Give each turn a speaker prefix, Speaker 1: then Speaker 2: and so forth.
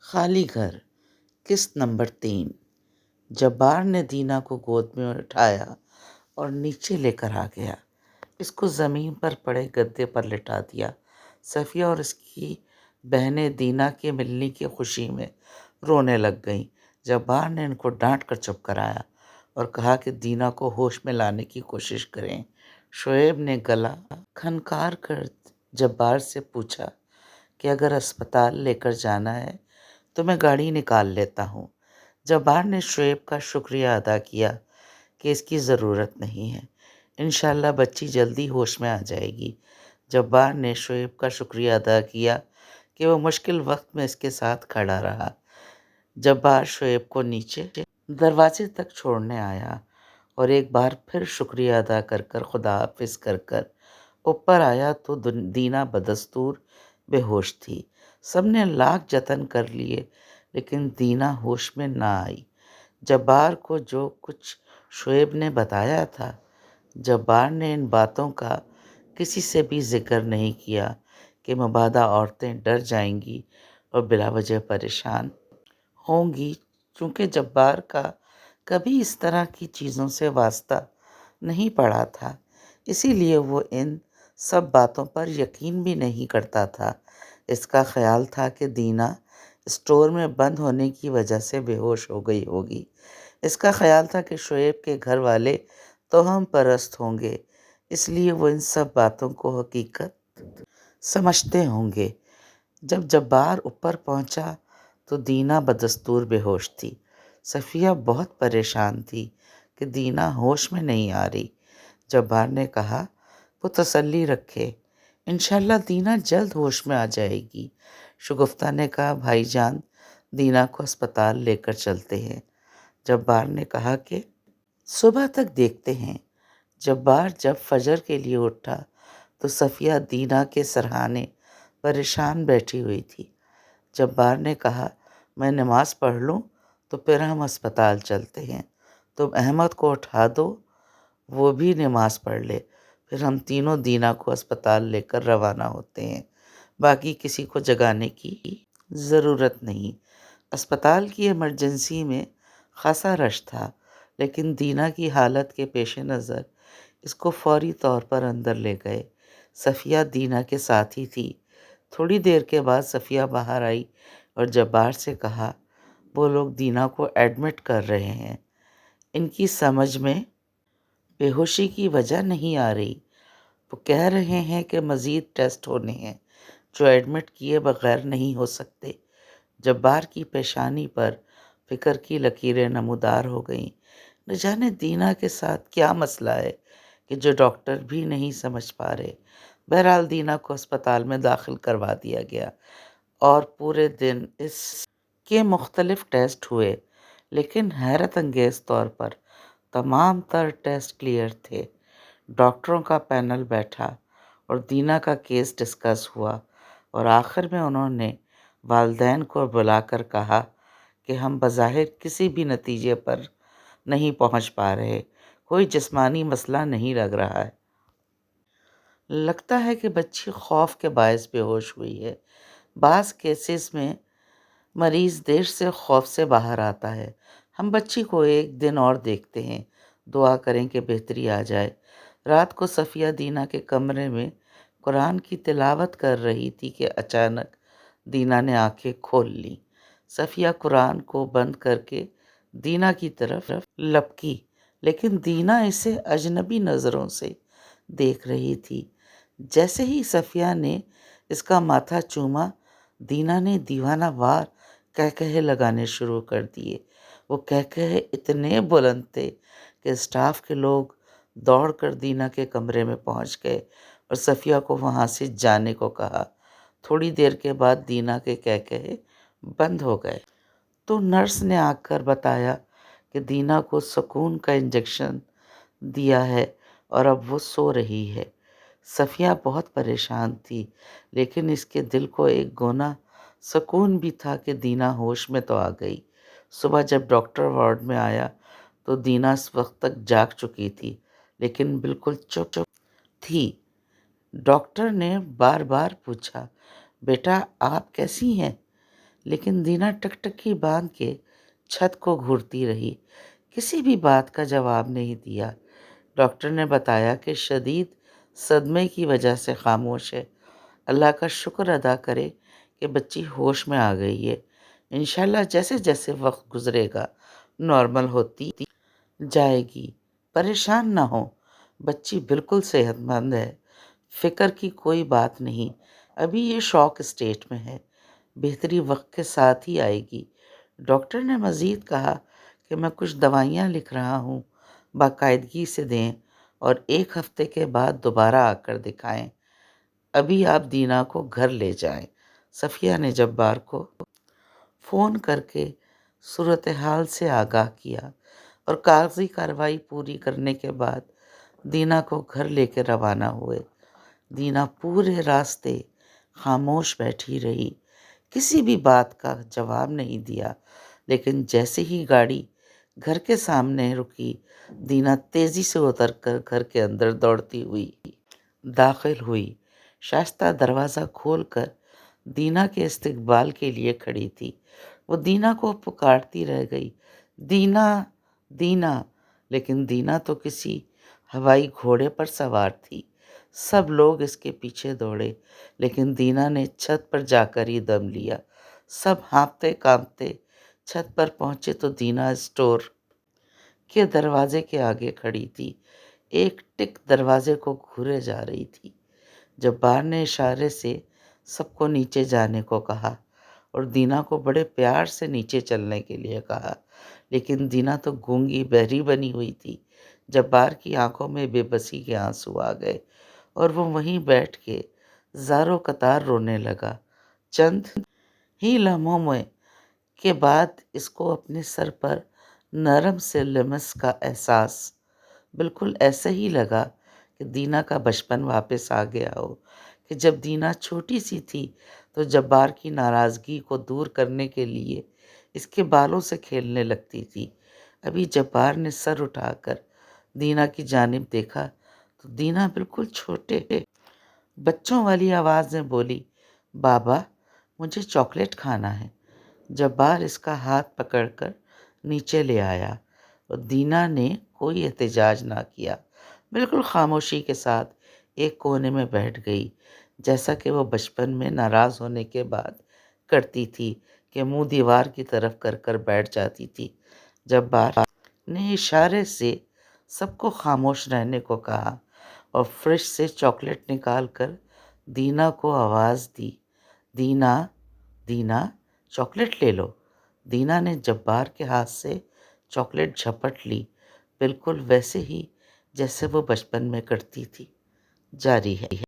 Speaker 1: خالی گھر قسط نمبر 3۔ جبار نے دینا کو گود میں اٹھایا اور نیچے لے کر آ گیا۔ اس کو زمین پر پڑے گدے پر لٹا دیا۔ صفیہ اور اس کی بہنیں دینا کے ملنے کی خوشی میں رونے لگ گئیں۔ جبار نے ان کو ڈانٹ کر چپ کرایا اور کہا کہ دینا کو ہوش میں لانے کی کوشش کریں۔ شعیب نے گلا کھنکار کر جبار سے پوچھا کہ اگر اسپتال لے کر جانا ہے تو میں گاڑی نکال لیتا ہوں۔ جبار نے شعیب کا شکریہ ادا کیا کہ اس کی ضرورت نہیں ہے، انشاءاللہ بچی جلدی ہوش میں آ جائے گی۔ جبار نے شعیب کا شکریہ ادا کیا کہ وہ مشکل وقت میں اس کے ساتھ کھڑا رہا۔ جبار شعیب کو نیچے دروازے تک چھوڑنے آیا اور ایک بار پھر شکریہ ادا کر کر خدا حافظ کر کر اوپر آیا تو دینا بدستور بے ہوش تھی۔ سب نے لاکھ جتن کر لیے لیکن دینا ہوش میں نہ آئی۔ جبار کو جو کچھ شعیب نے بتایا تھا، جبار نے ان باتوں کا کسی سے بھی ذکر نہیں کیا کہ مبادا عورتیں ڈر جائیں گی اور بلا وجہ پریشان ہوں گی، چونکہ جبار کا کبھی اس طرح کی چیزوں سے واسطہ نہیں پڑا تھا، اسی لیے وہ ان سب باتوں پر یقین بھی نہیں کرتا تھا۔ اس کا خیال تھا کہ دینا اسٹور میں بند ہونے کی وجہ سے بے ہوش ہو گئی ہوگی۔ اس کا خیال تھا کہ شعیب کے گھر والے توہم پرست ہوں گے، اس لیے وہ ان سب باتوں کو حقیقت سمجھتے ہوں گے۔ جب جبار اوپر پہنچا تو دینا بدستور بے ہوش تھی۔ صفیہ بہت پریشان تھی کہ دینا ہوش میں نہیں آ رہی۔ جبار نے کہا وہ تسلی رکھے، انشاءاللہ دینا جلد ہوش میں آ جائے گی۔ شگفتہ نے کہا بھائی جان دینا کو اسپتال لے کر چلتے ہیں۔ جبار نے کہا کہ صبح تک دیکھتے ہیں۔ جبار جب فجر کے لیے اٹھا تو صفیہ دینا کے سرہانے پریشان بیٹھی ہوئی تھی۔ جبار نے کہا میں نماز پڑھ لوں تو پھر ہم اسپتال چلتے ہیں، تم احمد کو اٹھا دو وہ بھی نماز پڑھ لے، پھر ہم تینوں دینا کو اسپتال لے کر روانہ ہوتے ہیں، باقی کسی کو جگانے کی ضرورت نہیں۔ اسپتال کی ایمرجنسی میں خاصا رش تھا، لیکن دینا کی حالت کے پیش نظر اس کو فوری طور پر اندر لے گئے۔ صفیہ دینا کے ساتھ ہی تھی۔ تھوڑی دیر کے بعد صفیہ باہر آئی اور جبار سے کہا وہ لوگ دینا کو ایڈمٹ کر رہے ہیں، ان کی سمجھ میں بے ہوشی کی وجہ نہیں آ رہی، وہ کہہ رہے ہیں کہ مزید ٹیسٹ ہونے ہیں جو ایڈمٹ کیے بغیر نہیں ہو سکتے۔ جبار کی پیشانی پر فکر کی لکیریں نمودار ہو گئیں۔ نہ جانے دینا کے ساتھ کیا مسئلہ ہے کہ جو ڈاکٹر بھی نہیں سمجھ پا رہے۔ بہرحال دینا کو اسپتال میں داخل کروا دیا گیا اور پورے دن اس کے مختلف ٹیسٹ ہوئے، لیکن حیرت انگیز طور پر تمام تر ٹیسٹ کلیئر تھے۔ ڈاکٹروں کا پینل بیٹھا اور دینا کا کیس ڈسکس ہوا اور آخر میں انہوں نے والدین کو بلا کر کہا کہ ہم بظاہر کسی بھی نتیجے پر نہیں پہنچ پا رہے، کوئی جسمانی مسئلہ نہیں لگ رہا ہے، لگتا ہے کہ بچی خوف کے باعث بے ہوش ہوئی ہے۔ بعض کیسز میں مریض دیر سے خوف سے باہر آتا ہے۔ ہم بچی کو ایک دن اور دیکھتے ہیں، دعا کریں کہ بہتری آ جائے۔ رات کو صفیہ دینا کے کمرے میں قرآن کی تلاوت کر رہی تھی کہ اچانک دینا نے آنکھیں کھول لیں۔ صفیہ قرآن کو بند کر کے دینا کی طرف لپکی، لیکن دینا اسے اجنبی نظروں سے دیکھ رہی تھی۔ جیسے ہی صفیہ نے اس کا ماتھا چوما، دینا نے دیوانہ وار کہکہے لگانے شروع کر دیے۔ وہ کہکہے اتنے بلند تھے کہ اسٹاف کے لوگ دوڑ کر دینا کے کمرے میں پہنچ گئے اور صفیہ کو وہاں سے جانے کو کہا۔ تھوڑی دیر کے بعد دینا کے کہکہے بند ہو گئے تو نرس نے آ کر بتایا کہ دینا کو سکون کا انجیکشن دیا ہے اور اب وہ سو رہی ہے۔ صفیہ بہت پریشان تھی، لیکن اس کے دل کو ایک گونا سکون بھی تھا کہ دینا ہوش میں تو آ گئی۔ صبح جب ڈاکٹر وارڈ میں آیا تو دینا اس وقت تک جاگ چکی تھی، لیکن بالکل چپ تھی۔ ڈاکٹر نے بار بار پوچھا بیٹا آپ کیسی ہیں؟ لیکن دینا ٹکٹکی باندھ کے چھت کو گھورتی رہی، کسی بھی بات کا جواب نہیں دیا۔ ڈاکٹر نے بتایا کہ شدید صدمے کی وجہ سے خاموش ہے۔ اللہ کا شکر ادا کرے کہ بچی ہوش میں آ گئی ہے۔ انشاءاللہ جیسے جیسے وقت گزرے گا نارمل ہوتی جائے گی۔ پریشان نہ ہو، بچی بالکل صحت مند ہے، فکر کی کوئی بات نہیں، ابھی یہ شاک اسٹیٹ میں ہے، بہتری وقت کے ساتھ ہی آئے گی۔ ڈاکٹر نے مزید کہا کہ میں کچھ دوائیاں لکھ رہا ہوں، باقاعدگی سے دیں اور 1 ہفتے کے بعد دوبارہ آ کر دکھائیں۔ ابھی آپ دینا کو گھر لے جائیں۔ صفیہ نے جبار کو فون کر کے صورتحال سے آگاہ کیا اور کاغذی کارروائی پوری کرنے کے بعد دینا کو گھر لے کے روانہ ہوئے۔ دینا پورے راستے خاموش بیٹھی رہی، کسی بھی بات کا جواب نہیں دیا، لیکن جیسے ہی گاڑی گھر کے سامنے رکی، دینا تیزی سے اتر کر گھر کے اندر دوڑتی ہوئی داخل ہوئی۔ شائستہ دروازہ کھول کر دینا کے استقبال کے لیے کھڑی تھی۔ وہ دینا کو پکارتی رہ گئی، دینا، دینا، لیکن دینا تو کسی ہوائی گھوڑے پر سوار تھی۔ سب لوگ اس کے پیچھے دوڑے، لیکن دینا نے چھت پر جا کر ہی دم لیا۔ سب ہانپتے کانپتے چھت پر پہنچے تو دینا اسٹور کے دروازے کے آگے کھڑی تھی، ایک ٹک دروازے کو گھورے جا رہی تھی۔ جبار نے اشارے سے سب کو نیچے جانے کو کہا اور دینا کو بڑے پیار سے نیچے چلنے کے لیے کہا، لیکن دینا تو گونگی بہری بنی ہوئی تھی۔ جبار کی آنکھوں میں بے بسی کے آنسو آ گئے اور وہ وہیں بیٹھ کے زاروں قطار رونے لگا۔ چند ہی لمحوں میں کے بعد اس کو اپنے سر پر نرم سے لمس کا احساس، بالکل ایسے ہی لگا کہ دینا کا بچپن واپس آ گیا ہو، کہ جب دینا چھوٹی سی تھی تو جبار کی ناراضگی کو دور کرنے کے لیے اس کے بالوں سے کھیلنے لگتی تھی۔ ابھی جبار نے سر اٹھا کر دینا کی جانب دیکھا تو دینا بالکل چھوٹے بچوں والی آواز میں بولی، بابا مجھے چاکلیٹ کھانا ہے۔ جبار اس کا ہاتھ پکڑ کر نیچے لے آیا اور دینا نے کوئی احتجاج نہ کیا، بالکل خاموشی کے ساتھ ایک کونے میں بیٹھ گئی، جیسا کہ وہ بچپن میں ناراض ہونے کے بعد کرتی تھی کہ منہ دیوار کی طرف کر کر بیٹھ جاتی تھی۔ جبار نے اشارے سے سب کو خاموش رہنے کو کہا اور فریج سے چاکلیٹ نکال کر دینا کو آواز دی، دینا، دینا، چاکلیٹ لے لو۔ دینا نے جبار کے ہاتھ سے چاکلیٹ جھپٹ لی، بالکل ویسے ہی جیسے وہ بچپن میں کرتی تھی۔ جاری ہے۔